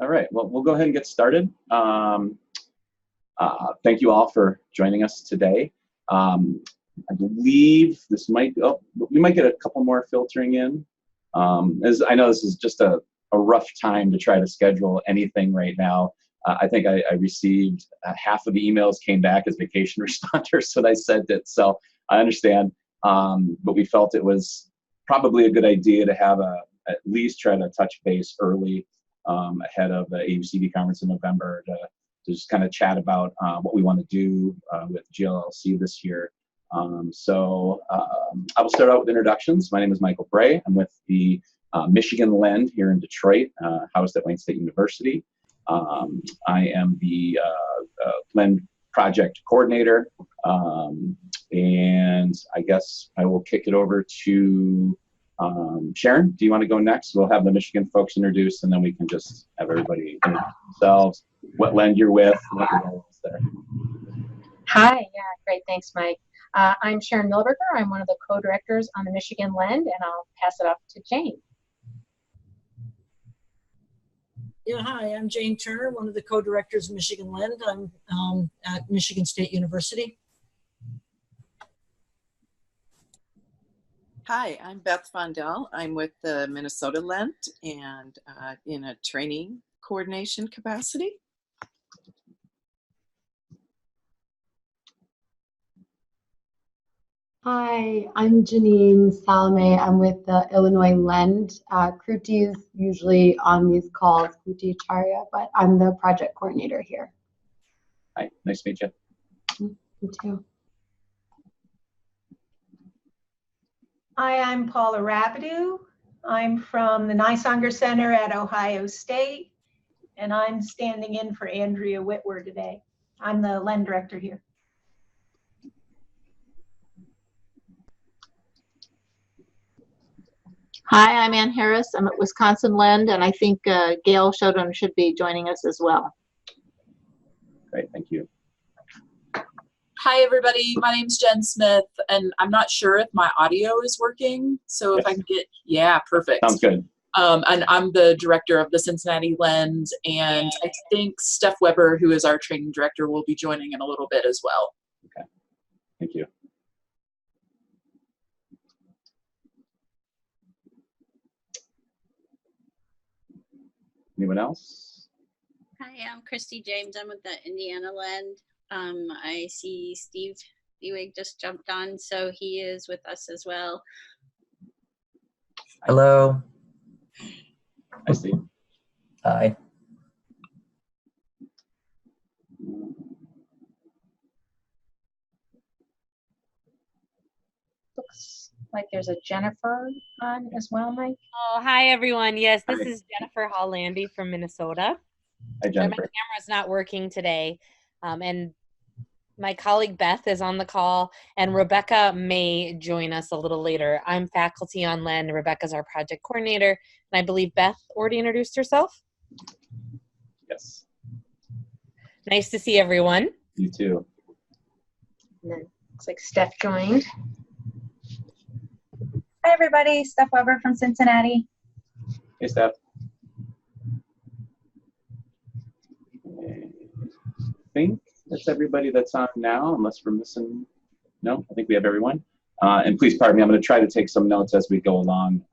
All right, well, we'll go ahead and get started. Thank you all for joining us today. I believe this might, we might get a couple more filtering in. As I know this is just a rough time to try to schedule anything right now. I think I received half of the emails came back as vacation responders, so I sent it. So I understand, but we felt it was probably a good idea to have at least try to touch base early ahead of the AUCD conference in November to just kind of chat about what we want to do with GLLC this year. I will start out with introductions. My name is Michael Bray. I'm with the Michigan Lend here in Detroit, housed at Wayne State University. I am the Lend project coordinator, and I guess I will kick it over to Sharon. Do you want to go next? We'll have the Michigan folks introduced, and then we can just have everybody introduce themselves, what Lend you're with, and what your role is there. Hi, yeah, great, thanks, Mike. I'm Sharon Milberger. I'm one of the co-directors on the Michigan Lend, and I'll pass it off to Jane. Yeah, hi, I'm Jane Turner, one of the co-directors of Michigan Lend. I'm at Michigan State University. Hi, I'm Beth Fondell. I'm with the Minnesota Lend and in a training coordination capacity. Hi, I'm Janine Salome. I'm with the Illinois Lend. Kruti is usually on these calls, Kruti Acharya, but I'm the project coordinator here. Hi, nice to meet you. You too. Hi, I'm Paula Rabideau. I'm from the Nysanger Center at Ohio State, and I'm standing in for Andrea Whitwer today. I'm the Lend director here. Hi, I'm Ann Harris. I'm at Wisconsin Lend, and I think Gail Shodon should be joining us as well. Great, thank you. Hi, everybody. My name's Jen Smith, and I'm not sure if my audio is working. So if I can get, yeah, perfect. Sounds good. And I'm the director of the Cincinnati Lend, and I think Steph Weber, who is our training director, will be joining in a little bit as well. Okay, thank you. Anyone else? Hi, I'm Christy James. I'm with the Indiana Lend. I see Steve Ewig just jumped on, so he is with us as well. Hello. Hi, Steve. Hi. Looks like there's a Jennifer on as well, Mike. Oh, hi, everyone. Yes, this Hi. is Jennifer Hollandy from Minnesota. Hi, Jennifer. My camera's not working today. And my colleague Beth is on the call, and Rebecca may join us a little later. I'm faculty on Lend. Rebecca's our project coordinator, and I believe Beth already introduced herself. Yes. Nice to see everyone. You too. And then looks like Steph joined. Hi, everybody. Steph Weber from Cincinnati. Hey, Steph. I think that's everybody that's on now, unless we're missing. No, I think we have everyone. And please pardon me, I'm going to try to take some notes as we go along.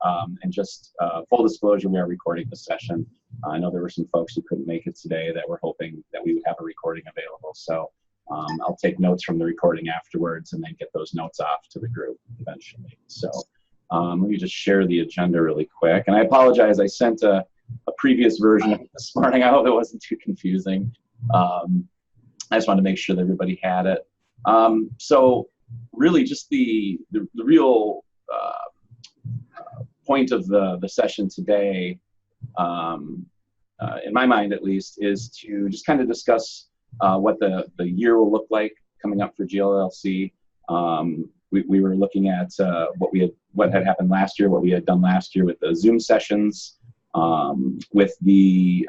And just full disclosure, we are recording the session. I know there were some folks who couldn't make it today that were hoping that we would have a recording available. So I'll take notes from the recording afterwards and then get those notes off to the group eventually. So let me just share the agenda really quick. And I apologize, I sent a previous version of it this morning. I hope it wasn't too confusing. I just wanted to make sure that everybody had it. So really just the real point of the session today, in my mind at least, is to just kind of discuss what the year will look like coming up for GLLC. We were looking at what had happened last year, what we had done last year with the Zoom sessions, with the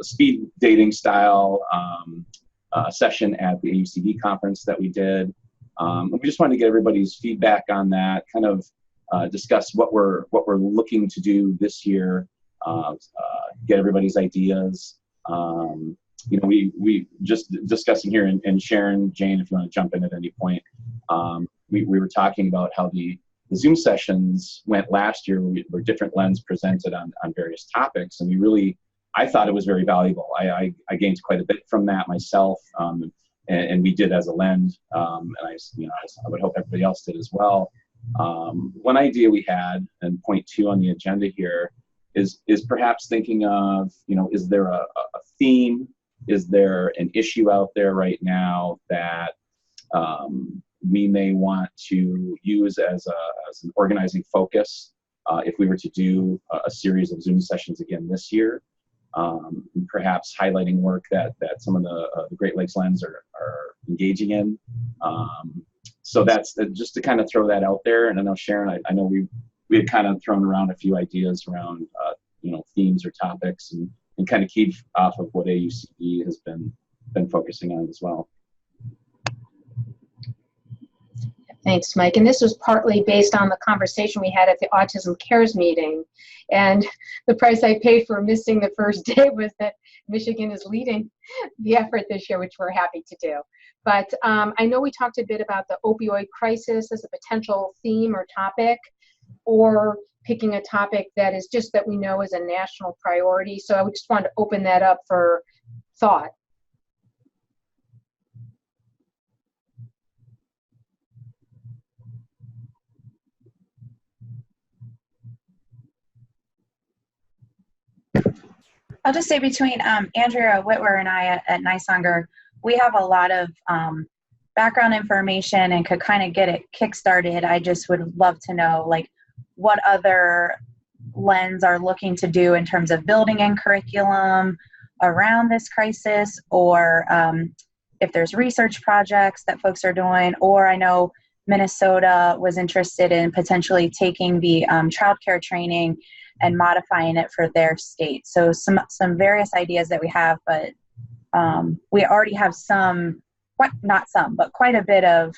speed dating style session at the AUCD conference that we did. We just wanted to get everybody's feedback on that, kind of discuss what we're looking to do this year get everybody's ideas. You know, we just discussing here, and Sharon, Jane, if you want to jump in at any point, we were talking about how the Zoom sessions went last year, where different Lens presented on various topics, and I thought it was very valuable. I gained quite a bit from that myself, and we did as a Lend, and I would hope everybody else did as well. One idea we had, and point 2 on the agenda here, is perhaps thinking of, you know, is there a theme? Is there an issue out there right now that we may want to use as an organizing focus if we were to do a series of Zoom sessions again this year? Perhaps highlighting work that some of the Great Lakes Lens are engaging in. So that's just to kind of throw that out there. And I know, Sharon, I know we had kind of thrown around a few ideas around you know, themes or topics, and kind of keyed off of what AUCD has been focusing on as well. Thanks, Mike. And this was partly based on the conversation we had at the Autism Cares meeting. And the price I paid for missing the first day was that Michigan is leading the effort this year, which we're happy to do. But I know we talked a bit about the opioid crisis as a potential theme or topic, or picking a topic that is just that we know is a national priority. So I would just want to open that up for thought. I'll just say between Andrea Whitwer and I at NISONGR, we have a lot of background information and could kind of get it kickstarted. I just would love to know, like, what other Lens are looking to do in terms of building in curriculum around this crisis, or if there's research projects that folks are doing. Or I know Minnesota was interested in potentially taking the childcare training and modifying it for their state. So some various ideas that we have, but we already have quite a bit of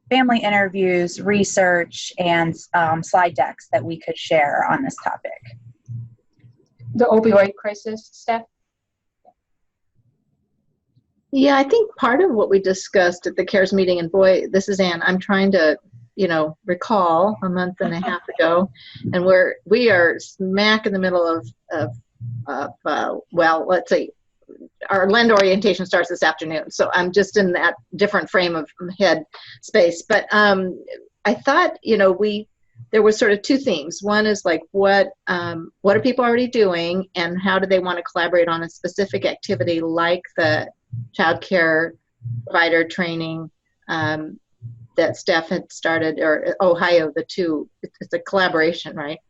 family interviews, research, and slide decks that we could share on this topic. The opioid crisis, Steph? Yeah, I think part of what we discussed at the CARES meeting, and boy, this is Ann, I'm trying to, you know, recall a month and a half ago, and we are smack in the middle of well, let's say our Lend orientation starts this afternoon, so I'm just in that different frame of head space. But I thought, you know, there was sort of 2 themes. One is like, what are people already doing, and how do they want to collaborate on a specific activity like the child care provider training that Steph had started, or Ohio, the 2, it's a collaboration, right?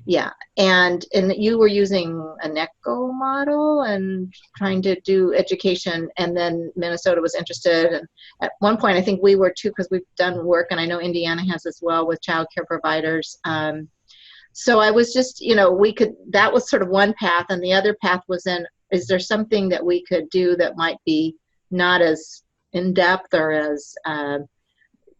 Yeah, and you were using an ECHO model and trying to do education, and then Minnesota was interested, and at one point I think we were too, because we've done work, and I know Indiana has as well, with child care providers. So I was just, you know, that was sort of one path, and the other path was is there something that we could do that might be not as in-depth or as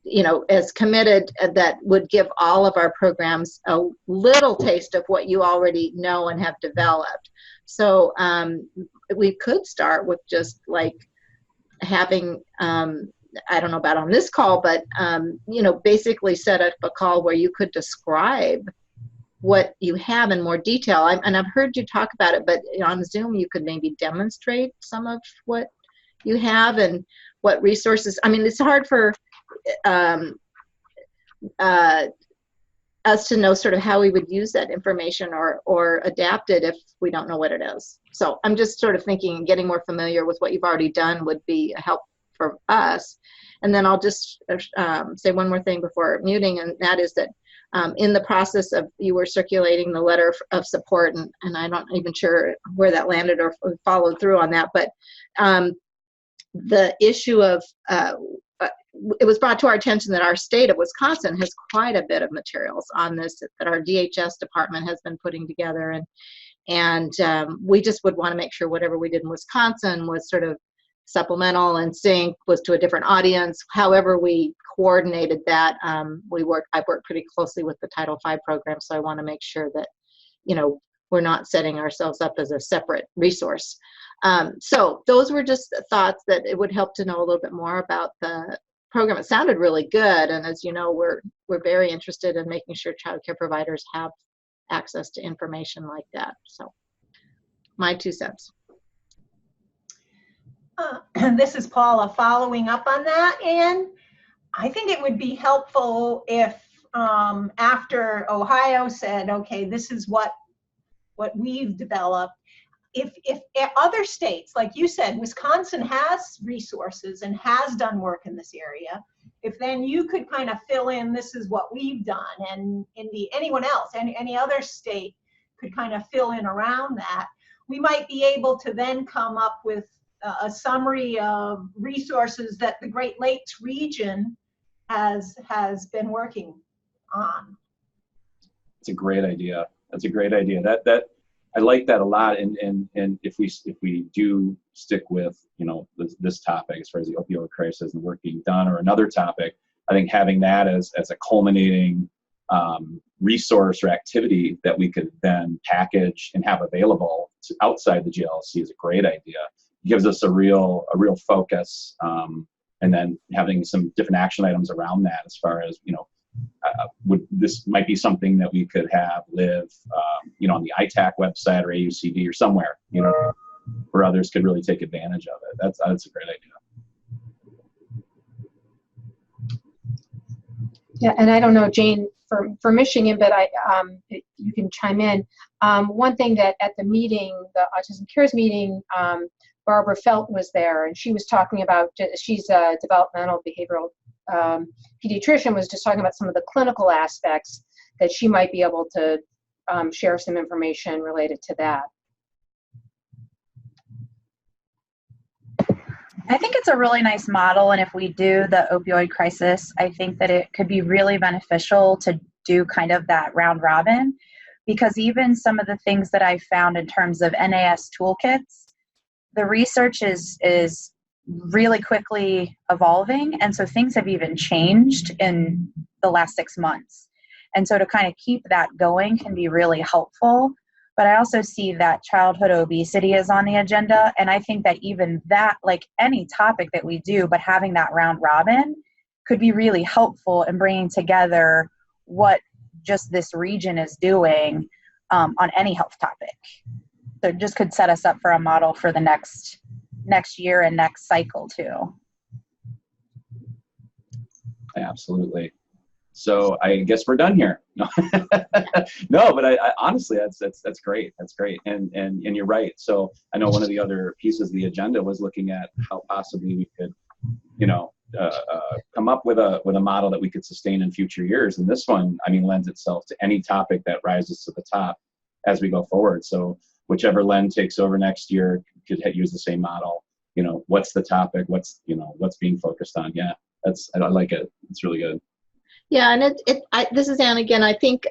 you know, as committed, that would give all of our programs a little taste of what you already know and have developed. So we could start with just like having, I don't know about on this call, but you know, basically set up a call where you could describe what you have in more detail. And I've heard you talk about it, but on Zoom you could maybe demonstrate some of what you have and what resources. I mean, it's hard for us to know sort of how we would use that information or adapt it if we don't know what it is. So I'm just sort of thinking getting more familiar with what you've already done would be a help for us. And then I'll just say one more thing before muting, and that is that in the process of, you were circulating the letter of support, and I'm not even sure where that landed or followed through on that, but the issue of it was brought to our attention that our state of Wisconsin has quite a bit of materials on this that our DHS department has been putting together, and we just would want to make sure whatever we did in Wisconsin was sort of supplemental and sync, was to a different audience. However we coordinated that, I worked pretty closely with the Title V program, so I want to make sure that, you know, we're not setting ourselves up as a separate resource. So those were just thoughts that it would help to know a little bit more about the program. It sounded really good, and as you know, we're very interested in making sure child care providers have access to information like that. So my 2 cents. This is Paula following up on that, and I think it would be helpful if after Ohio said, okay, this is what we've developed, if other states, like you said, Wisconsin has resources and has done work in this area, if then you could kind of fill in, this is what we've done, and anyone else, any other state could kind of fill in around that, we might be able to then come up with a summary of resources that the Great Lakes region has been working on. It's a great idea. That's a great idea. That I like that a lot. And if we do stick with, you know, this topic as far as the opioid crisis and the work being done, or another topic, I think having that as a culminating resource or activity that we could then package and have available to outside the GLLC is a great idea. It gives us a real focus, and then having some different action items around that, as far as, you know, this might be something that we could have live, you know, on the ITAC website or AUCD or somewhere, you know, where others could really take advantage of it. That's a great idea. Yeah, and I don't know, Jane, for Michigan, but you can chime in. One thing that at the meeting, the Autism Cares meeting, Barbara Felt was there, and she was talking about, she's a developmental behavioral pediatrician, was just talking about some of the clinical aspects that she might be able to share some information related to that. I think it's a really nice model, and if we do the opioid crisis, I think that it could be really beneficial to do kind of that round robin, because even some of the things that I found in terms of NAS toolkits, the research is really quickly evolving, and so things have even changed in the last 6 months. And so to kind of keep that going can be really helpful. But I also see that childhood obesity is on the agenda, and I think that even that, like any topic that we do, but having that round robin could be really helpful in bringing together what just this region is doing on any health topic. So it just could set us up for a model for the next year and next cycle too. Absolutely. So I guess we're done here. No, no, but I honestly, that's great. That's great. And you're right. So I know one of the other pieces of the agenda was looking at how possibly we could, you know, come up with a model that we could sustain in future years. And this one, I mean, lends itself to any topic that rises to the top as we go forward. So whichever Len takes over next year could use the same model. You know, what's the topic? What's being focused on? Yeah, I like it. It's really good. Yeah, and this is Anne again. I think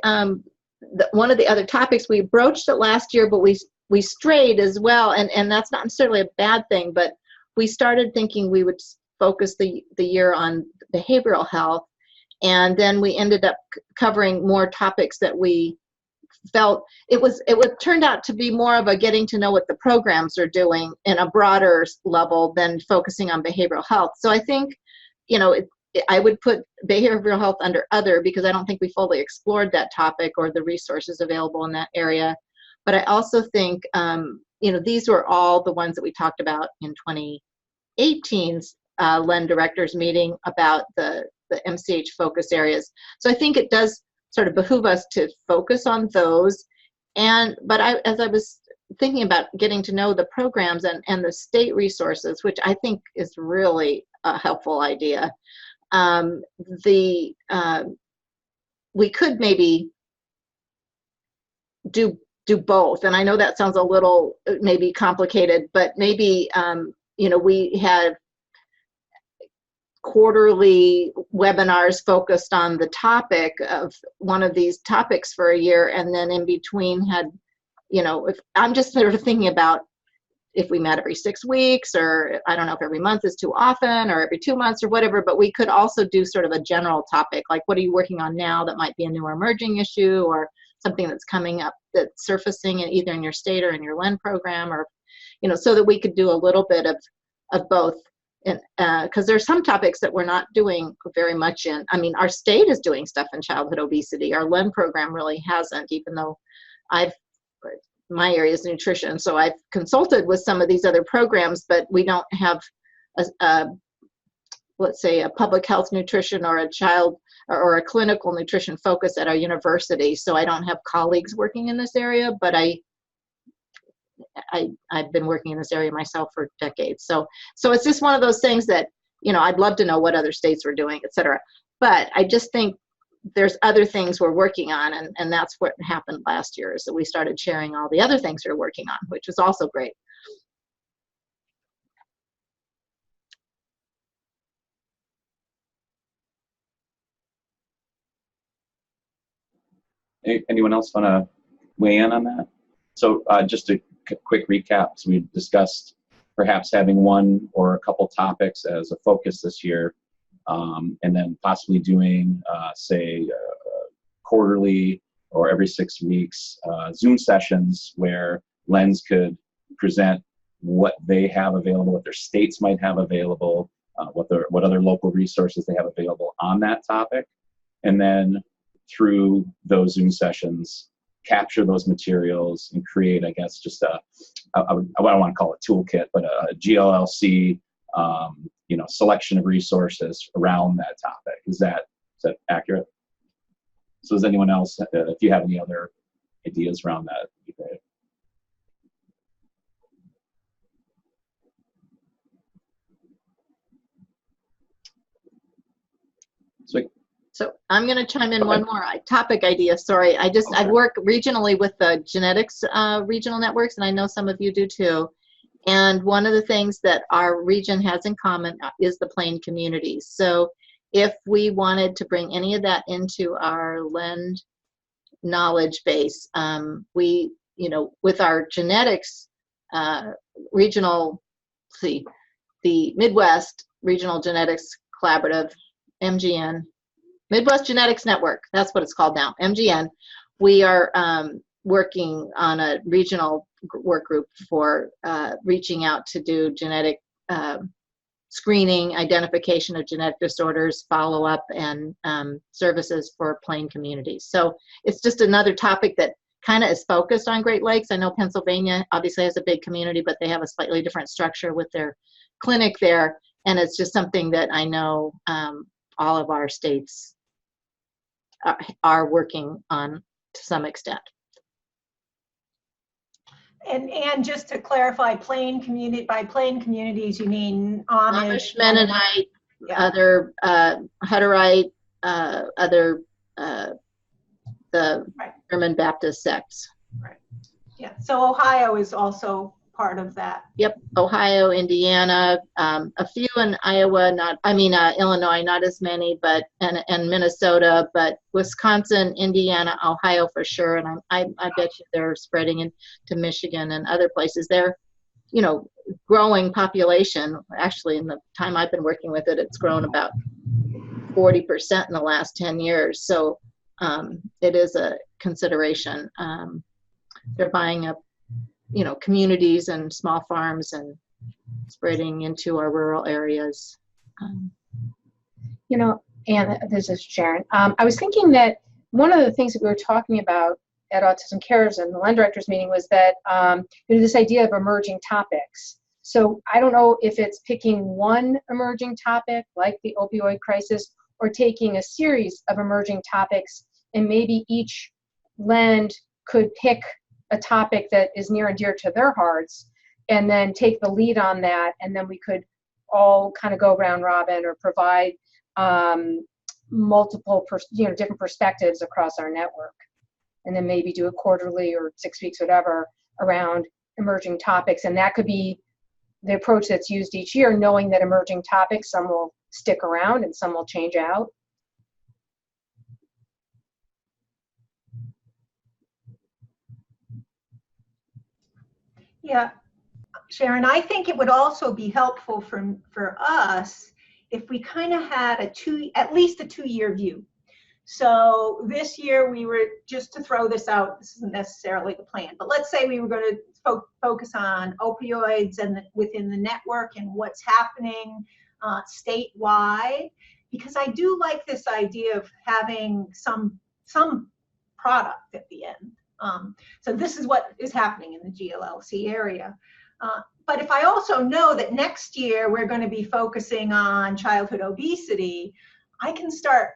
one of the other topics, we broached it last year, but we strayed as well, and that's not necessarily a bad thing, but we started thinking we would focus the year on behavioral health, and then we ended up covering more topics that we felt turned out to be more of a getting to know what the programs are doing in a broader level than focusing on behavioral health. So I think, you know, I would put behavioral health under other, because I don't think we fully explored that topic or the resources available in that area. But I also think, you know, these were all the ones that we talked about in 2018's LEN directors meeting about the MCH focus areas. So I think it does sort of behoove us to focus on those. But as I was thinking about getting to know the programs and the state resources, which I think is really a helpful idea, we could maybe do both. And I know that sounds a little maybe complicated, but maybe, you know, we have quarterly webinars focused on the topic of one of these topics for a year, and then in between had, you know, if I'm just sort of thinking about if we met every 6 weeks, or I don't know if every month is too often, or every 2 months or whatever, but we could also do sort of a general topic, like what are you working on now that might be a new or emerging issue, or something that's coming up that's surfacing in either in your state or in your LEND program, or, you know, so that we could do a little bit of both. And because there's some topics that we're not doing very much in. I mean, our state is doing stuff in childhood obesity. Our LEND program really hasn't, even though my area is nutrition, so I've consulted with some of these other programs, but we don't have let's say a public health nutrition or a child or a clinical nutrition focus at our university. So I don't have colleagues working in this area, but I've been working in this area myself for decades. So it's just one of those things that, you know, I'd love to know what other states were doing, et cetera. But I just think there's other things we're working on, and that's what happened last year, is that we started sharing all the other things we're working on, which was also great. Anyone else want to weigh in on that? So just a quick recap. So we discussed perhaps having one or a couple topics as a focus this year, and then possibly doing, say, quarterly or every 6 weeks Zoom sessions where LENS could present what they have available, what their states might have available, what other local resources they have available on that topic, and then through those Zoom sessions, capture those materials and create, I guess, just I don't want to call it toolkit, but a GLLC, you know, selection of resources around that topic. Is that accurate? So does anyone else, if you have any other ideas around that, it'd be great. So I'm going to chime in one more topic idea. Sorry, I work regionally with the genetics regional networks, and I know some of you do too. And one of the things that our region has in common is the plain communities. So if we wanted to bring any of that into our LEND knowledge base, we, you know, with our genetics regional, the Midwest Regional Genetics Collaborative, MGN, Midwest Genetics Network, that's what it's called now, MGN. We are working on a regional work group for reaching out to do genetic screening, identification of genetic disorders, follow-up, and services for plain communities. So it's just another topic that kind of is focused on Great Lakes. I know Pennsylvania obviously has a big community, but they have a slightly different structure with their clinic there. And it's just something that I know all of our states are working on to some extent. And just to clarify, plain community, by plain communities, you mean Amish, Mennonite, yeah. Other Hutterite, other the right. German Baptist sects. Right. Yeah. So Ohio is also part of that. Yep. Ohio, Indiana, a few in Iowa, Illinois, not as many, but and Minnesota, but Wisconsin, Indiana, Ohio for sure, and I bet you they're spreading into Michigan and other places. They're, you know, growing population. Actually, in the time I've been working with it, it's grown about 40% in the last 10 years. So it is a consideration. They're buying up, you know, communities and small farms and spreading into our rural areas. You know, and this is Sharon. I was thinking that one of the things that we were talking about at Autism Cares and the LEND directors meeting was that this idea of emerging topics. So I don't know if it's picking one emerging topic like the opioid crisis, or taking a series of emerging topics, and maybe each LEND could pick a topic that is near and dear to their hearts and then take the lead on that, and then we could all kind of go round robin or provide multiple different perspectives across our network, and then maybe do it quarterly or 6 weeks, whatever, around emerging topics. And that could be the approach that's used each year, knowing that emerging topics, some will stick around and some will change out. Yeah, Sharon, I think it would also be helpful for us if we kind of had at least a 2-year view. So this year we were, just to throw this out, this isn't necessarily the plan, but let's say we were going to focus on opioids and within the network and what's happening statewide, because I do like this idea of having some product at the end. So this is what is happening in the GLLC area. But if I also know that next year we're going to be focusing on childhood obesity, I can start,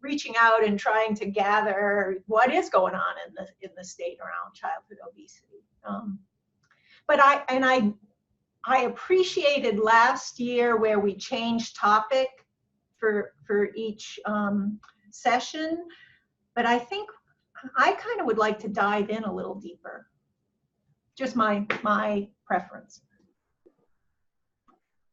reaching out and trying to gather what is going on in the state around childhood obesity. But I appreciated last year where we changed topic for each session, but I think I kind of would like to dive in a little deeper. Just my preference.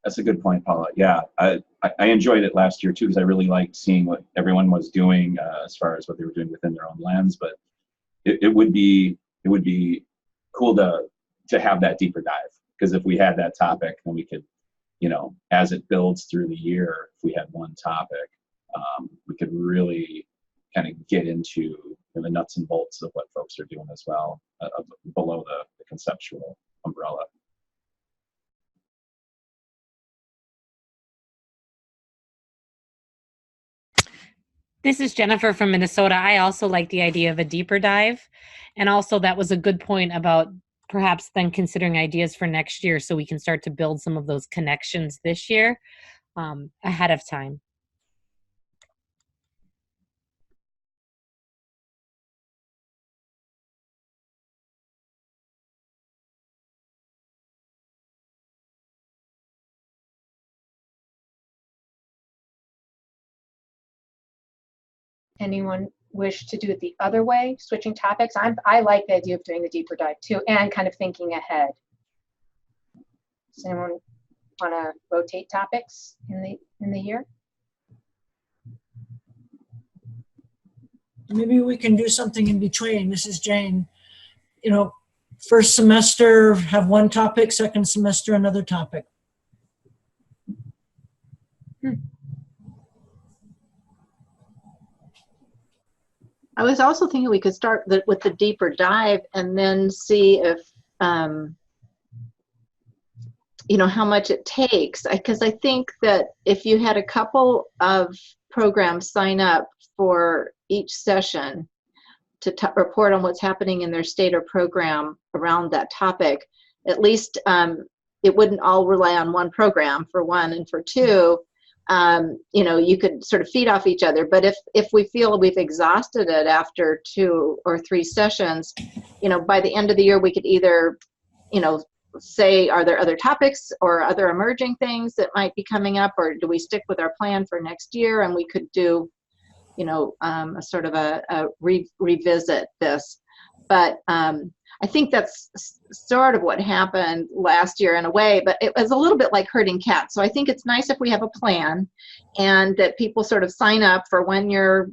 That's a good point, Paula. Yeah, I enjoyed it last year too, because I really liked seeing what everyone was doing as far as what they were doing within their own lens. But it would be cool to have that deeper dive, because if we had that topic, then we could, as it builds through the year, if we had one topic, we could really kind of get into the nuts and bolts of what folks are doing as well, below the conceptual umbrella. This is Jennifer from Minnesota. I also like the idea of a deeper dive. And also that was a good point about perhaps then considering ideas for next year so we can start to build some of those connections this year ahead of time. Anyone wish to do it the other way, switching topics? I like the idea of doing the deeper dive too, and kind of thinking ahead. Does anyone want to rotate topics in the year? Maybe we can do something in between. This is Jane. First semester have one topic, second semester another topic. I was also thinking we could start with the deeper dive and then see if, how much it takes. Because I think that if you had a couple of programs sign up for each session to report on what's happening in their state or program around that topic, at least it wouldn't all rely on one program, for one, and for two, you could sort of feed off each other. But if we feel we've exhausted it after 2 or 3 sessions, by the end of the year, we could either, say, are there other topics or other emerging things that might be coming up, or do we stick with our plan for next year? And we could do, a sort of a revisit this. But I think that's sort of what happened last year in a way, but it was a little bit like herding cats. So I think it's nice if we have a plan and that people sort of sign up for when your,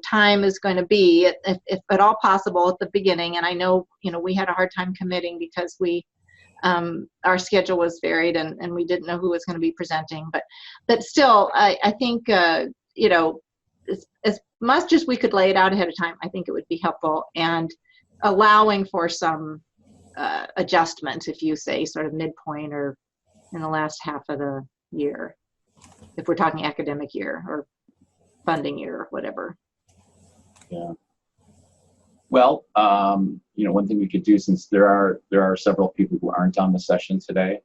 time is going to be, if at all possible, at the beginning. And I know, we had a hard time committing because our schedule was varied and we didn't know who was going to be presenting. But still, I think, as much as we could lay it out ahead of time, I think it would be helpful, and allowing for some adjustment, if you say sort of midpoint or in the last half of the year, if we're talking academic year or funding year or whatever. Yeah. Well, one thing we could do, since there are several people who aren't on the session today,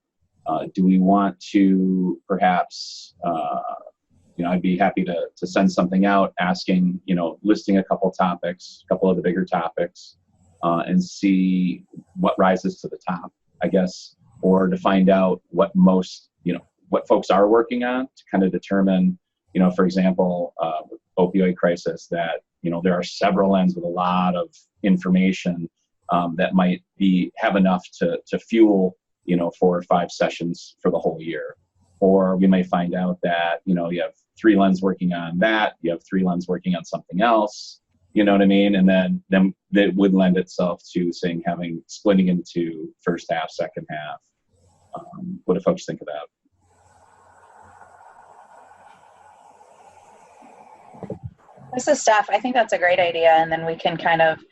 do we want to perhaps, I'd be happy to send something out asking, listing a couple topics, a couple of the bigger topics, and see what rises to the top, I guess, or to find out what what folks are working on to kind of determine, for example, opioid crisis, that, there are several ends with a lot of information that might have enough to fuel, 4 or 5 sessions for the whole year. Or we may find out that, you have 3 lens working on that, you have 3 lens working on something else, you know what I mean? And then that would lend itself to saying, splitting into first half, second half. What do folks think of that? This is Steph. I think that's a great idea. And then we can kind of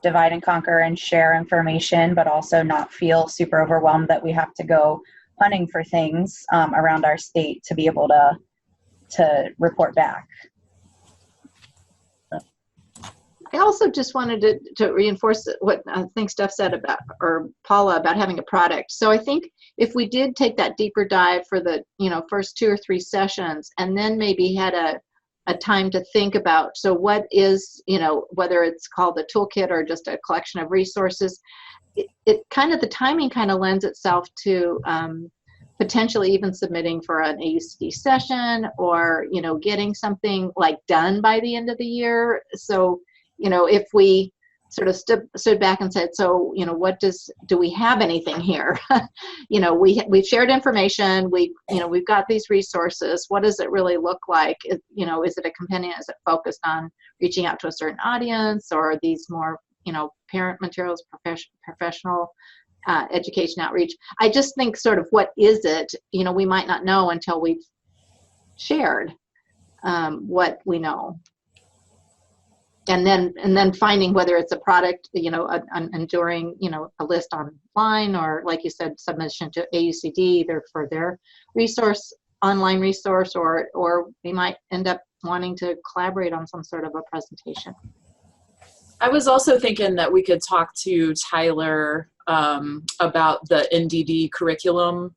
divide and conquer and share information, but also not feel super overwhelmed that we have to go hunting for things around our state to be able to report back. I also just wanted to reinforce what I think Steph said about, or Paula, about having a product. So I think if we did take that deeper dive for the, first 2 or 3 sessions, and then maybe had a time to think about, so what is, whether it's called a toolkit or just a collection of resources, it kind of, the timing kind of lends itself to potentially even submitting for an AUCD session, or, getting something like done by the end of the year. So, if we sort of stood back and said, so, do we have anything here? We've shared information, we've got these resources. What does it really look like? Is it a compendium? Is it focused on reaching out to a certain audience, or are these more, parent materials, professional education outreach? I just think sort of, what is it? We might not know until we've shared what we know. And then finding whether it's a product, an enduring, a list online, or like you said, submission to AUCD, either for their online resource, or we might end up wanting to collaborate on some sort of a presentation. I was also thinking that we could talk to Tyler about the NDD curriculum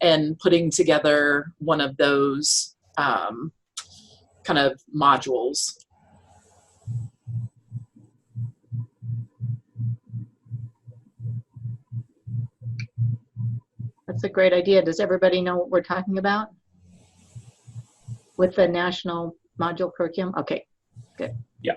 and putting together one of those kind of modules. That's a great idea. Does everybody know what we're talking about with the national module curriculum? Okay, good. Yeah.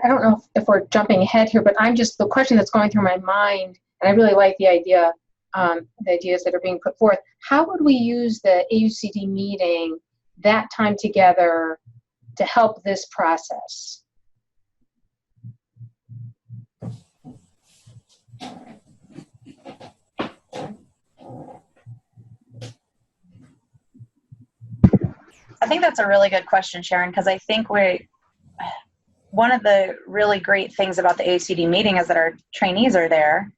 I don't know if we're jumping ahead here, but the question that's going through my mind, and I really like the ideas that are being put forth. How would we use the AUCD meeting, that time together, to help this process? I think that's a really good question, Sharon, because I think one of the really great things about the AUCD meeting is that our trainees are there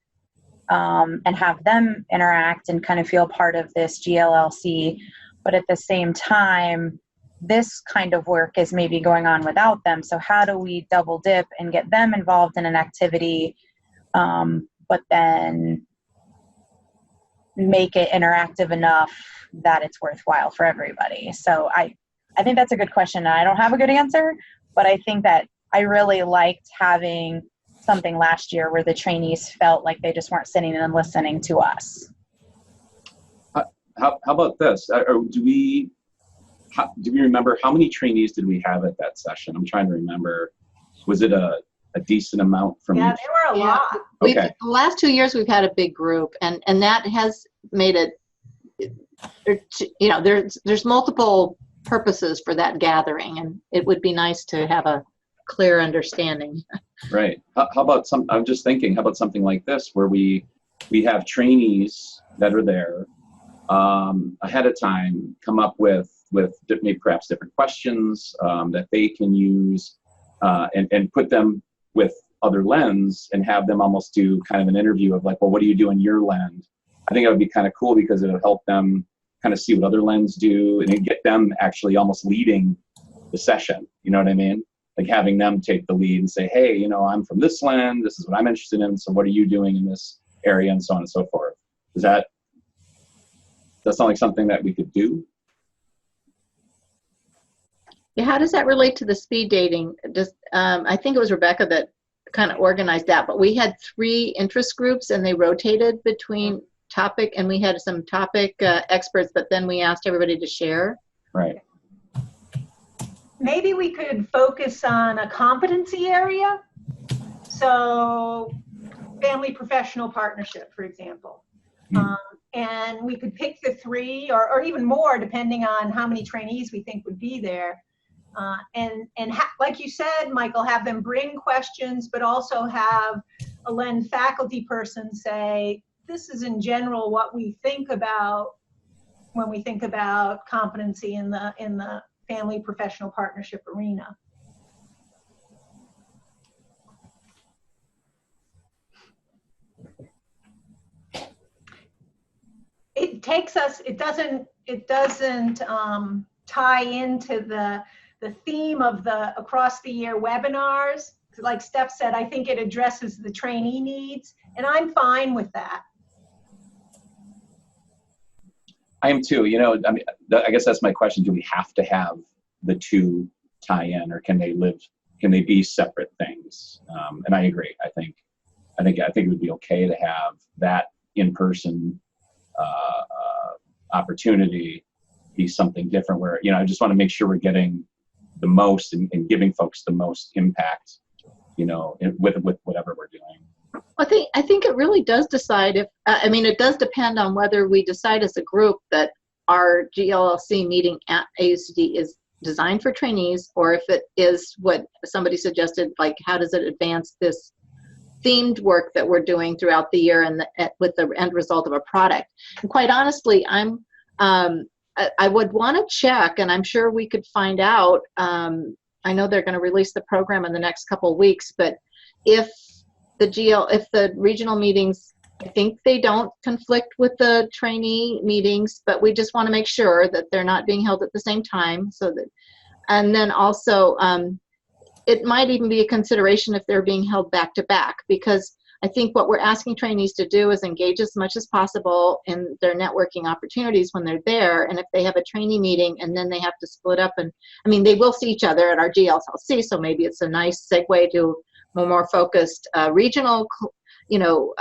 and have them interact and kind of feel part of this GLLC. But at the same time, this kind of work is maybe going on without them. So how do we double dip and get them involved in an activity, but then make it interactive enough that it's worthwhile for everybody? So I think that's a good question. I don't have a good answer, but I think that I really liked having something last year where the trainees felt like they just weren't sitting and listening to us. How about this? Do we remember how many trainees did we have at that session? I'm trying to remember. Was it a decent amount from Yeah, each? there were a lot. Okay. The last 2 years we've had a big group, and that has made it, there's multiple purposes for that gathering, and it would be nice to have a clear understanding. Right. How about I'm just thinking, how about something like this, where we have trainees that are there ahead of time, come up with maybe perhaps different questions that they can use and put them with other lens, and have them almost do kind of an interview of like, well, what do you do in your lens? I think that would be kind of cool, because it'll help them kind of see what other lens do, and get them actually almost leading the session. You know what I mean? Like having them take the lead and say, hey, I'm from this lens, this is what I'm interested in, so what are you doing in this area, and so on and so forth. Does that sound like something that we could do? Yeah, how does that relate to the speed dating? I think it was Rebecca that kind of organized that, but we had 3 interest groups, and they rotated between topic, and we had some topic experts, but then we asked everybody to share. Right. Maybe we could focus on a competency area. So family professional partnership, for example. And we could pick the 3 or even more, depending on how many trainees we think would be there. Like you said, Michael, have them bring questions, but also have a LEND faculty person say, this is in general what we think about when we think about competency in the family professional partnership arena. It takes us, it doesn't tie into the theme of the across the year webinars. Like Steph said, I think it addresses the trainee needs, and I'm fine with that. I am too. You know, I mean, I guess that's my question. Do we have to have the two tie in, or can they be separate things? And I agree. I think it would be okay to have that in-person opportunity be something different, where, you know, I just want to make sure we're getting the most and giving folks the most impact, you know, with whatever we're doing. I think it really does decide if, I mean, it does depend on whether we decide as a group that our GLLC meeting at AUCD is designed for trainees, or if it is what somebody suggested, like how does it advance this themed work that we're doing throughout the year and with the end result of a product. And quite honestly, I would want to check, and I'm sure we could find out. I know they're going to release the program in the next couple of weeks, but if the regional meetings, I think they don't conflict with the trainee meetings, but we just want to make sure that they're not being held at the same time. And then also, it might even be a consideration if they're being held back to back, because I think what we're asking trainees to do is engage as much as possible in their networking opportunities when they're there. And if they have a trainee meeting and then they have to split up, and I mean, they will see each other at our GLLC, so maybe it's a nice segue to a more focused regional, you know,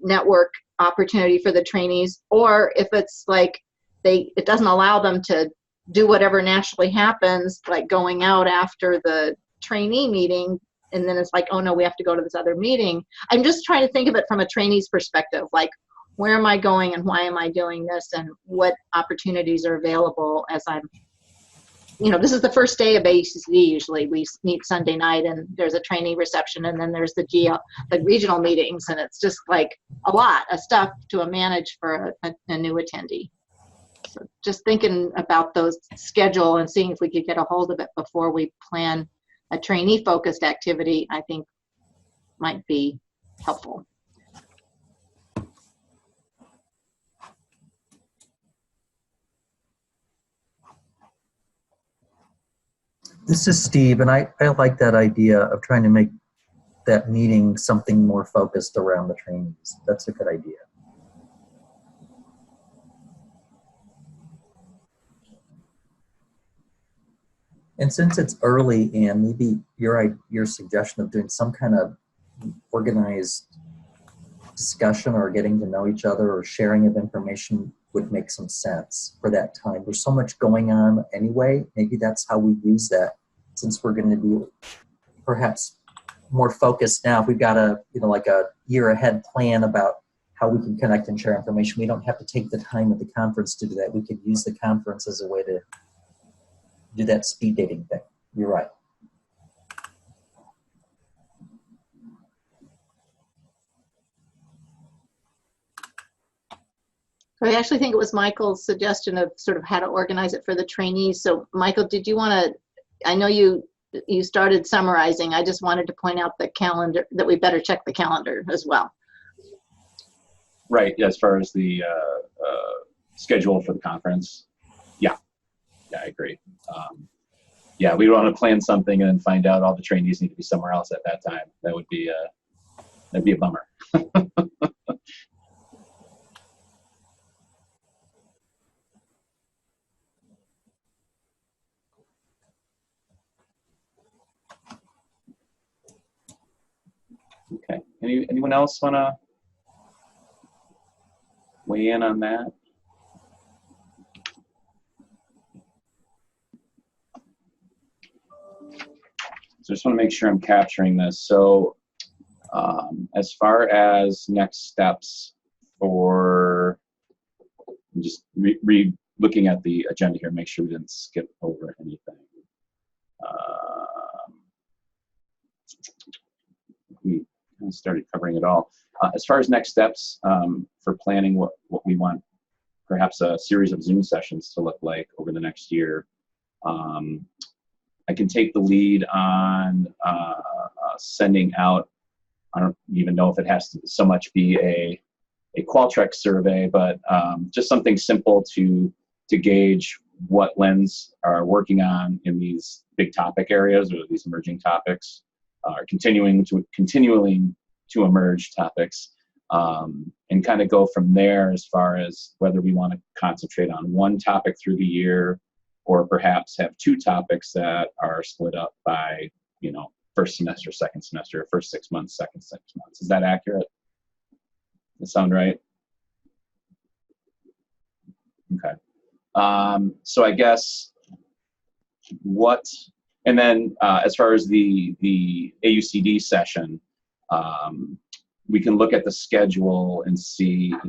network opportunity for the trainees. Or if it's like it doesn't allow them to do whatever naturally happens, like going out after the trainee meeting, and then it's like, oh no, we have to go to this other meeting. I'm just trying to think of it from a trainee's perspective, like, where am I going and why am I doing this, and what opportunities are available as I'm, you know, this is the first day of ACD. Usually we meet Sunday night and there's a trainee reception, and then there's the regional meetings, and it's just like a lot of stuff to manage for a new attendee. So just thinking about those schedule and seeing if we could get a hold of it before we plan a trainee focused activity, I think might be helpful. This is Steve, and I like that idea of trying to make that meeting something more focused around the trainees. That's a good idea. And since it's early, Anne, maybe your suggestion of doing some kind of organized discussion or getting to know each other or sharing of information would make some sense for that time. There's so much going on anyway. Maybe that's how we use that, since we're going to be perhaps more focused now. If we've got like a year ahead plan about how we can connect and share information, we don't have to take the time at the conference to do that. We could use the conference as a way to do that speed dating thing. You're right. I actually think it was Michael's suggestion of sort of how to organize it for the trainees. So Michael, did you want to, I know you started summarizing. I just wanted to point out the calendar, that we better check the calendar as well. Right, as far as the schedule for the conference. Yeah, I agree. Yeah, we don't want to plan something and then find out all the trainees need to be somewhere else at that time. That would be that'd be a bummer. Okay. Anyone else want to weigh in on that? So just want to make sure I'm capturing this. So as far as next steps for, I'm just looking at the agenda here, make sure we didn't skip over anything. We started covering it all. As far as next steps for planning what we want perhaps a series of Zoom sessions to look like over the next year. I can take the lead on sending out, I don't even know if it has to so much be a Qualtrics survey, but just something simple to gauge what Lens are working on in these big topic areas or these emerging topics, or continuing to emerge topics, and kind of go from there as far as whether we want to concentrate on one topic through the year, or perhaps have two topics that are split up by, you know, first semester, second semester, first 6 months, second 6 months. Is that accurate? Does that sound right? Okay. So I guess and then as far as the AUCD session, we can look at the schedule and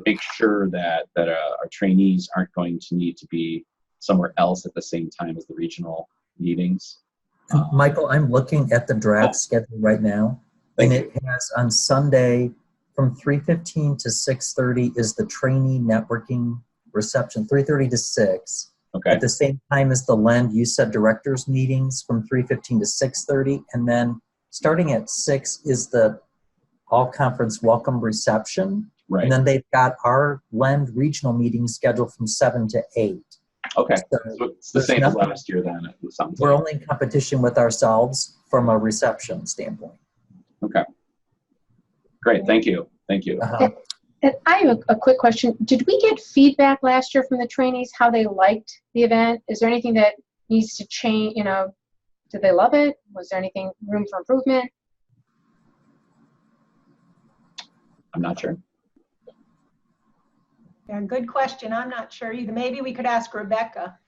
make sure that our trainees aren't going to need to be somewhere else at the same time as the regional meetings. Michael, I'm looking at the draft schedule right now, and it has on Sunday from 3:15 to 6:30 is the trainee networking reception, 3:30 to 6. Okay. At the same time as the LEND, you said directors meetings from 3:15 to 6:30, and then starting at 6 is the all conference welcome reception. Right. And then they've got our LEND regional meeting scheduled from 7 to 8. Okay, So it's the same as last year then, it sounds we're like. only in competition with ourselves from a reception standpoint. Okay. Great, thank you. Thank you. And I have a quick question. Did we get feedback last year from the trainees, how they liked the event? Is there anything that needs to change, you know, did they love it? Was there anything, room for improvement? I'm not sure. Yeah, good question. I'm not sure either. Maybe we could ask Rebecca.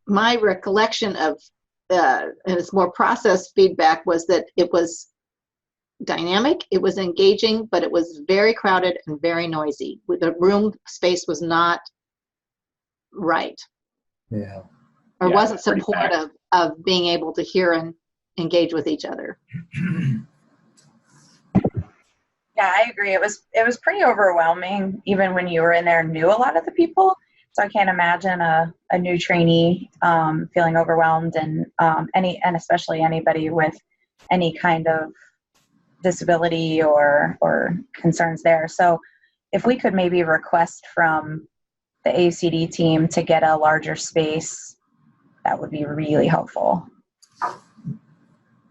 My recollection of, and it's more processed feedback, was that it was dynamic, it was engaging, but it was very crowded and very noisy. The room space was not right. Yeah. Or Yeah, wasn't pretty supportive of being able to hear and engage with each other. Yeah, I agree. It was pretty overwhelming, even when you were in there and knew a lot of the people. So I can't imagine a new trainee feeling overwhelmed, and especially anybody with any kind of disability or concerns there. So if we could maybe request from the AUCD team to get a larger space, that would be really helpful.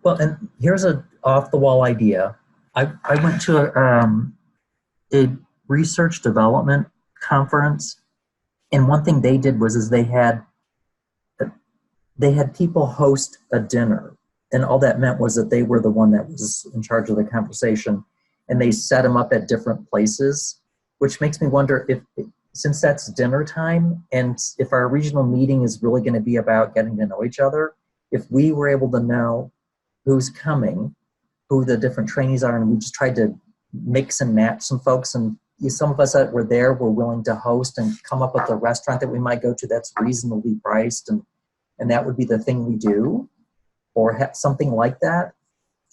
Well, and here's an off-the-wall idea. I went to a research development conference, and one thing they did was they had people host a dinner, and all that meant was that they were the one that was in charge of the conversation, and they set them up at different places, which makes me wonder if since that's dinner time, and if our regional meeting is really going to be about getting to know each other, if we were able to know who's coming, who the different trainees are, and we just tried to mix and match some folks, and some of us that were there were willing to host and come up with a restaurant that we might go to that's reasonably priced, and that would be the thing we do, or something like that.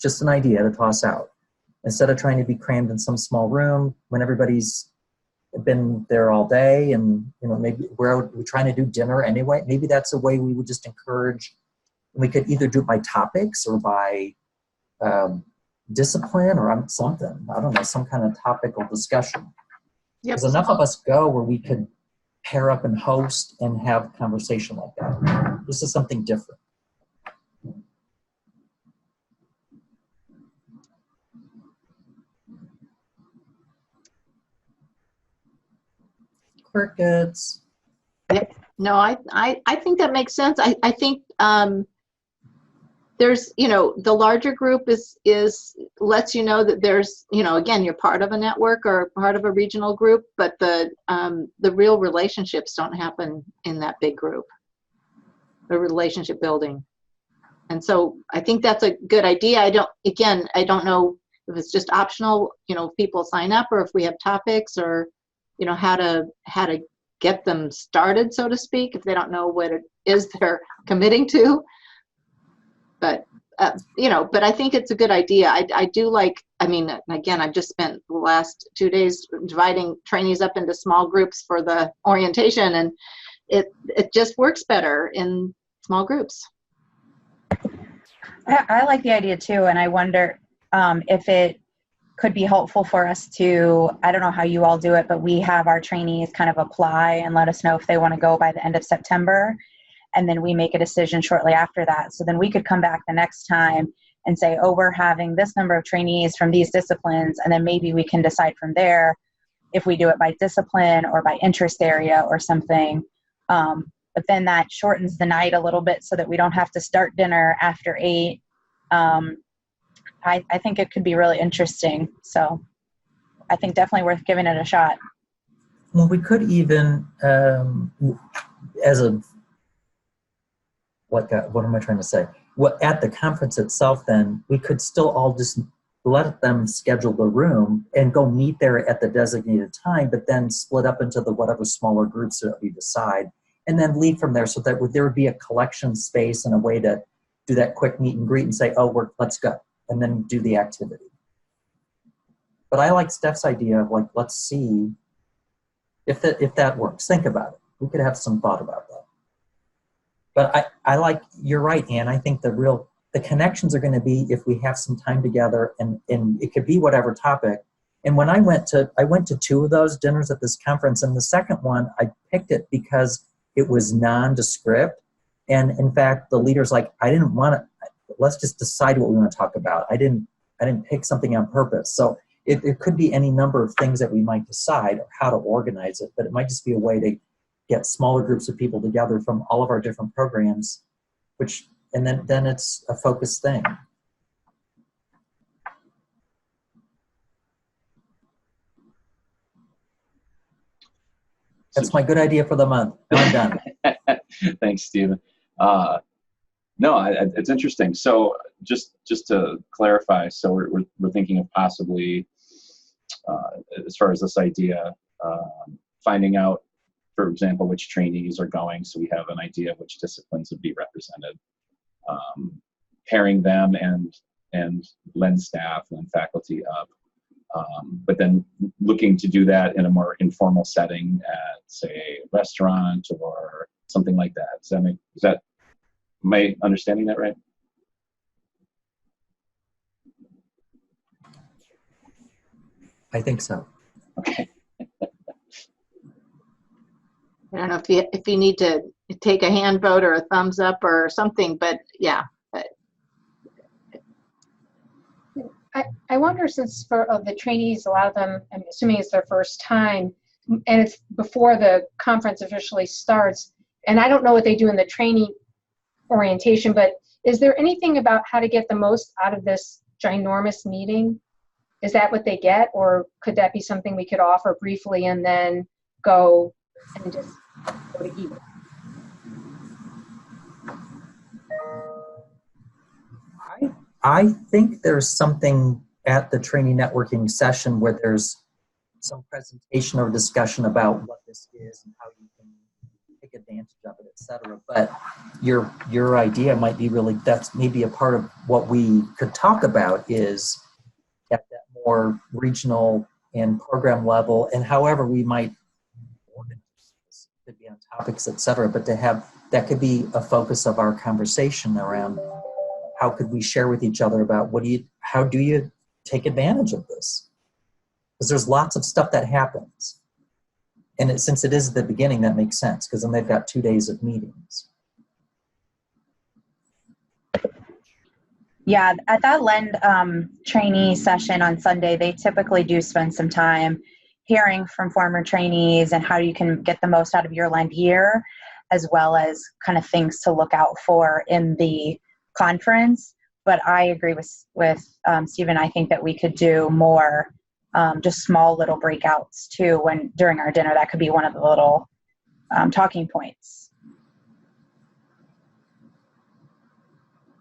Just an idea to toss out. Instead of trying to be crammed in some small room when everybody's been there all day, and maybe we're trying to do dinner anyway. Maybe that's a way we would just encourage. We could either do it by topics or by discipline or something. I don't know, some kind of topical discussion. Because enough of us go where we could pair up and host and have conversation like that. This is something different. Crickets. No, I think that makes sense. I think there's, the larger group lets you know that there's, again, you're part of a network or part of a regional group, but the real relationships don't happen in that big group, the relationship building. And so I think that's a good idea. I don't know if it's just optional, if people sign up, or if we have topics, or, how to get them started, so to speak, if they don't know what it is they're committing to. But but I think it's a good idea. I do like, I mean, again, I've just spent the last 2 days dividing trainees up into small groups for the orientation, and it just works better in small groups. I like the idea too, and I wonder if it could be helpful for us to, I don't know how you all do it, but we have our trainees kind of apply and let us know if they want to go by the end of September, and then we make a decision shortly after that. So then we could come back the next time and say, oh, we're having this number of trainees from these disciplines, and then maybe we can decide from there if we do it by discipline or by interest area or something. But then that shortens the night a little bit so that we don't have to start dinner after 8. I think it could be really interesting. So I think definitely worth giving it a shot. Well, we could even, as a, what am I trying to say? Well, at the conference itself, then we could still all just let them schedule the room and go meet there at the designated time, but then split up into the whatever smaller groups that we decide, and then leave from there, so that there would be a collection space and a way to do that quick meet and greet and say, oh, let's go, and then do the activity. But I like Steph's idea of, like, let's see if that works. Think about it. We could have some thought about that. But I like, you're right, Ann. I think the connections are going to be if we have some time together, and it could be whatever topic. And when I went to 2 of those dinners at this conference, and the second one, I picked it because it was nondescript. And in fact, the leader's like, I didn't want to, let's just decide what we want to talk about. I didn't pick something on purpose. So it could be any number of things that we might decide or how to organize it, but it might just be a way to get smaller groups of people together from all of our different programs, and then it's a focused thing. That's my good idea for the month. Now I'm done. Thanks, Stephen. No, it's interesting. So just to clarify, so we're thinking of possibly, as far as this idea, finding out, for example, which trainees are going, so we have an idea of which disciplines would be represented. Pairing them and Lend staff and faculty up. But then looking to do that in a more informal setting at, say, a restaurant or something like that. Am I understanding that right? I think so. Okay. I don't know if you need to take a hand vote or a thumbs up or something, but yeah. I wonder, since for the trainees, a lot of them, I'm assuming it's their first time, and it's before the conference officially starts, and I don't know what they do in the training orientation, but is there anything about how to get the most out of this ginormous meeting? Is that what they get, or could that be something we could offer briefly and then go and just go to eat? I think there's something at the training networking session where there's some presentation or discussion about what this is and how you can take advantage of it, etc. But your idea might be really, that's maybe a part of what we could talk about, is at that more regional and program level, and however we might organize this, could be on topics, etc. But to have, that could be a focus of our conversation around how could we share with each other about how do you take advantage of this? Because there's lots of stuff that happens. And since it is at the beginning, that makes sense, because then they've got 2 days of meetings. Yeah, at that Lend trainee session on Sunday, they typically do spend some time hearing from former trainees and how you can get the most out of your Lend year, as well as kind of things to look out for in the conference. But I agree with Stephen. I think that we could do more, just small little breakouts too. During our dinner, that could be one of the little talking points.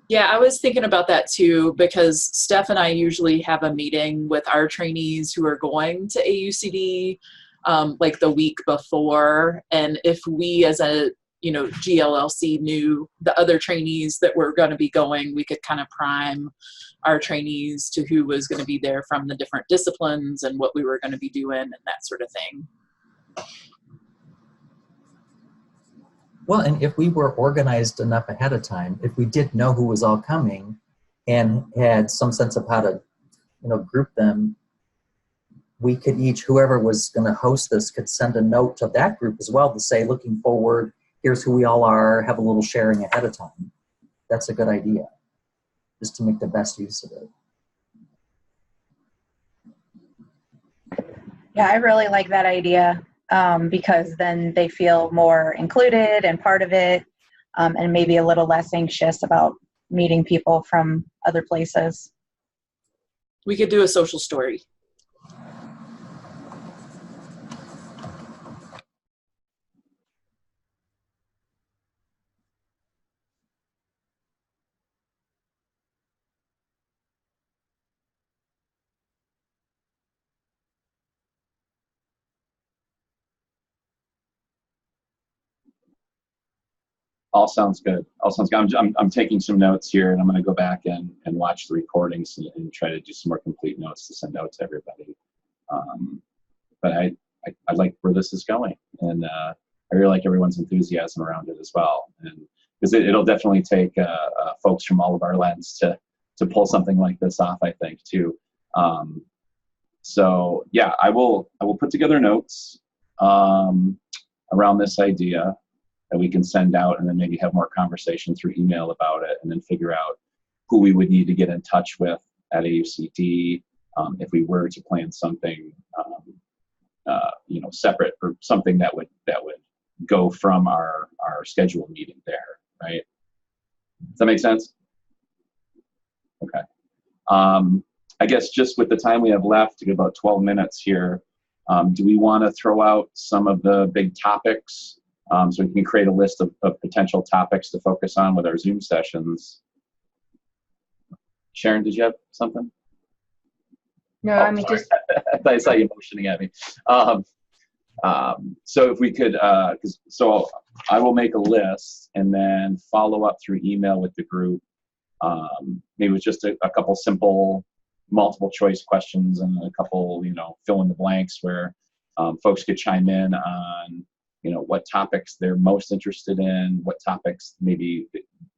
Yeah, I was thinking about that too, because Steph and I usually have a meeting with our trainees who are going to AUCD like the week before. And if we as a GLLC knew the other trainees that were going to be going, we could kind of prime our trainees to who was going to be there from the different disciplines and what we were going to be doing and that sort of thing. Well, and if we were organized enough ahead of time, if we did know who was all coming and had some sense of how to, group them, we could each, whoever was going to host this, could send a note to that group as well to say, looking forward, here's who we all are, have a little sharing ahead of time. That's a good idea, just to make the best use of it. Yeah, I really like that idea because then they feel more included and part of it, and maybe a little less anxious about meeting people from other places. We could do a social story. All sounds good. All sounds good. I'm taking some notes here, and I'm going to go back and watch the recordings and try to do some more complete notes to send out to everybody. But I like where this is going, and I really like everyone's enthusiasm around it as well. And because it'll definitely take folks from all of our lens to pull something like this off, I think too. So yeah, I will put together notes around this idea that we can send out, and then maybe have more conversation through email about it, and then figure out who we would need to get in touch with at AUCD if we were to plan something, separate, or something that would go from our scheduled meeting there, right? Does that make sense? Okay. I guess just with the time we have left, about 12 minutes here, do we want to throw out some of the big topics? So we can create a list of potential topics to focus on with our Zoom sessions. Sharon, did you have something? No, Oh, I mean, sorry. just I saw you motioning at me. So if we could, so I will make a list and then follow up through email with the group. Maybe with just a couple simple multiple choice questions and a couple, fill in the blanks where folks could chime in on what topics they're most interested in, what topics maybe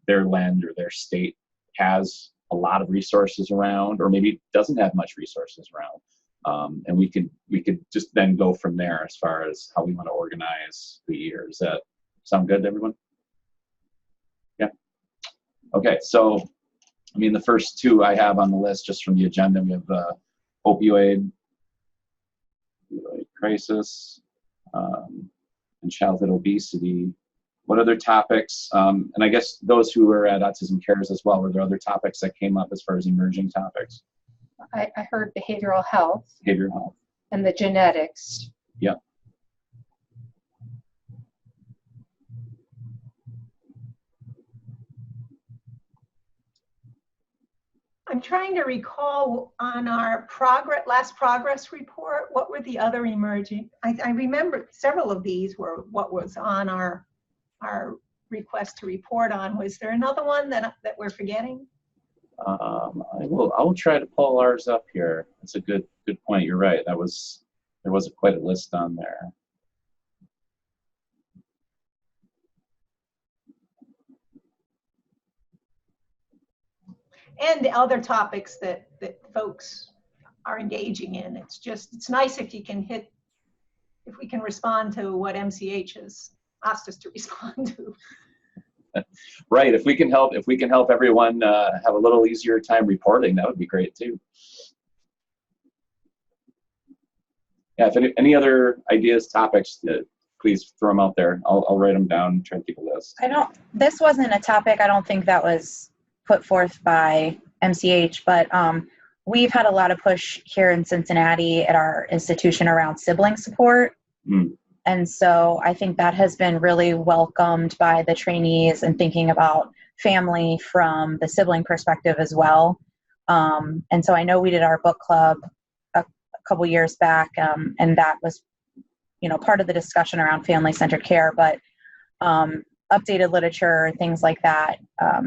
their land or their state has a lot of resources around, or maybe doesn't have much resources around. And we could just then go from there as far as how we want to organize the year. Does that sound good to everyone? Yeah. Okay, so the first two I have on the list just from the agenda, we have the opioid crisis, and childhood obesity. What other topics, and I guess those who were at Autism Cares as well, were there other topics that came up as far as emerging topics? I heard behavioral health. Behavioral health. And the genetics. Yep. I'm trying to recall on our last progress report, what were the other emerging? I remember several of these were what was on our request to report on. Was there another one that we're forgetting? I will try to pull ours up here. That's a good point. You're right. There was quite a list on there. And the other topics that folks are engaging in. It's nice if we can respond to what MCH has asked us to respond to. Right. If we can help everyone have a little easier time reporting, that would be great too. Yeah. If any other ideas, topics, please throw them out there. I'll write them down and try to keep a list. This wasn't a topic, I don't think, that was put forth by MCH, but we've had a lot of push here in Cincinnati at our institution around sibling support. Mm. And so I think that has been really welcomed by the trainees and thinking about family from the sibling perspective as well. And so I know we did our book club a couple years back, and that was, part of the discussion around family-centered care. But updated literature, things like that,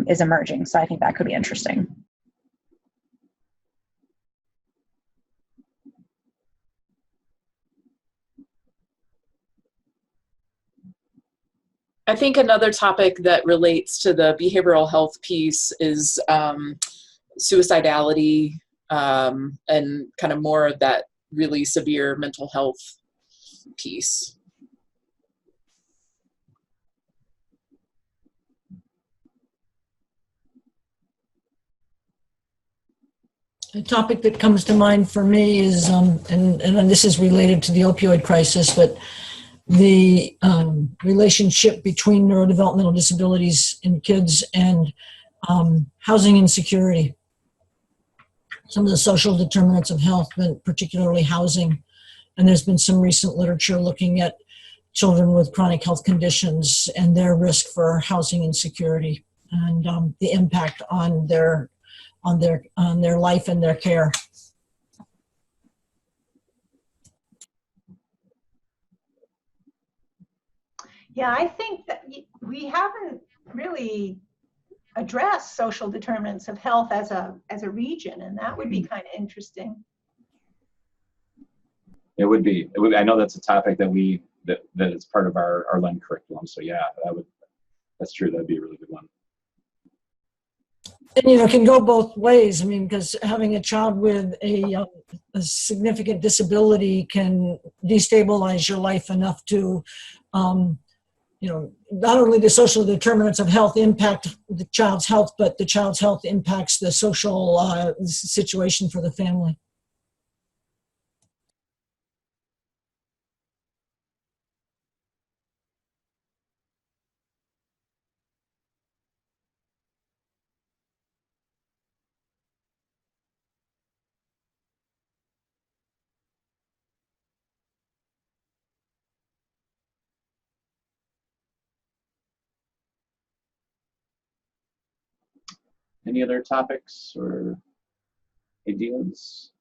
is emerging. So I think that could be interesting. I think another topic that relates to the behavioral health piece is suicidality, and kind of more of that really severe mental health piece. A topic that comes to mind for me is, and this is related to the opioid crisis, but the relationship between neurodevelopmental disabilities in kids and housing insecurity. Some of the social determinants of health, but particularly housing. And there's been some recent literature looking at children with chronic health conditions and their risk for housing insecurity and the impact on their life and their care. Yeah, I think that we haven't really addressed social determinants of health as a region, and that would be kind of interesting. It would be. I know that's a topic that that is part of our LEND curriculum. So yeah, that's true. That'd be a really good one. And it can go both ways. I mean, because having a child with a significant disability can destabilize your life enough to, not only the social determinants of health impact the child's health, but the child's health impacts the social situation for the family. Any other topics or ideas?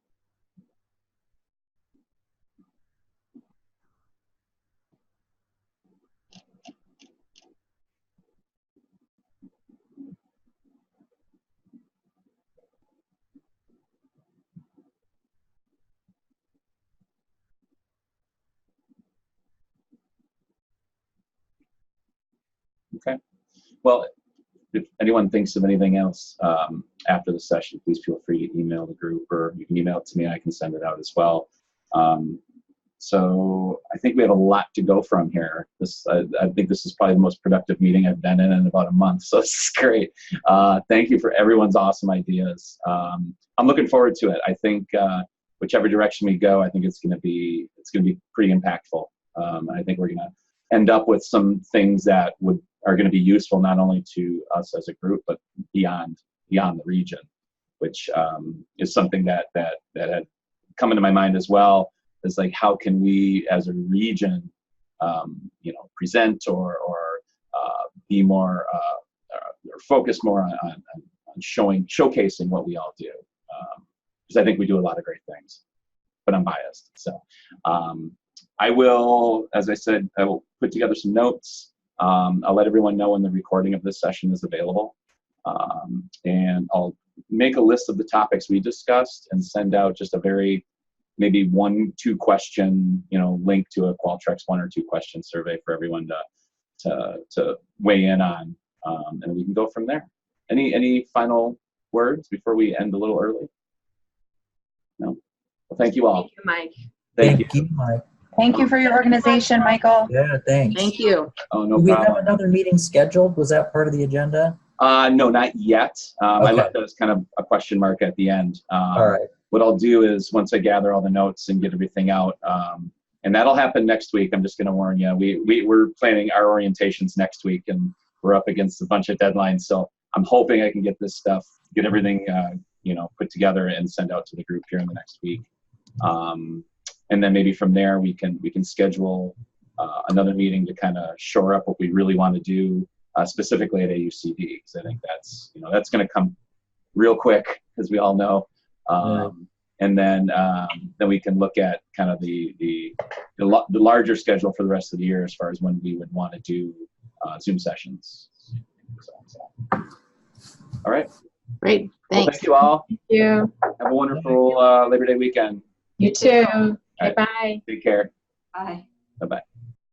Okay. Well, if anyone thinks of anything else after the session, please feel free to email the group, or you can email it to me. I can send it out as well. So I think we have a lot to go from here. I think this is probably the most productive meeting I've been in about a month. So this is great. Thank you for everyone's awesome ideas. I'm looking forward to it. I think whichever direction we go, I think it's going to be pretty impactful. I think we're going to end up with some things that are going to be useful not only to us as a group, but beyond the region, which is something that had come into my mind as well. Is like, how can we as a region, present or be more or focus more on showcasing what we all do, because I think we do a lot of great things, but I'm biased. So I will, as I said, I will put together some notes. I'll let everyone know when the recording of this session is available, and I'll make a list of the topics we discussed and send out just a very maybe 1-2 question, link to a Qualtrics 1 or 2 question survey for everyone to weigh in on, and we can go from there. Any final words before we end a little early? No. Well, thank you all. Thank you, Mike. Thank you, Mike. Thank you for your organization, Michael. Yeah, thanks. Thank you. Oh, no Do we problem. have another meeting scheduled? Was that part of the agenda? No, not yet. Okay. I left that as kind of a question mark at the end. All right. What I'll do is, once I gather all the notes and get everything out, and that'll happen next week. I'm just going to warn you. We're planning our orientations next week, and we're up against a bunch of deadlines. So I'm hoping I can get this stuff, get everything, put together and send out to the group here in the next week. And then maybe from there we can schedule another meeting to kind of shore up what we really want to do, specifically at AUCD, because I think that's going to come real quick, as we all know. And then we can look at kind of the larger schedule for the rest of the year as far as when we would want to do Zoom sessions. All right. Great. Well, Thanks. thank you all. Thank you. Have a wonderful Labor Day weekend. You too. All right. Okay, bye. Take care. Bye. Bye-bye.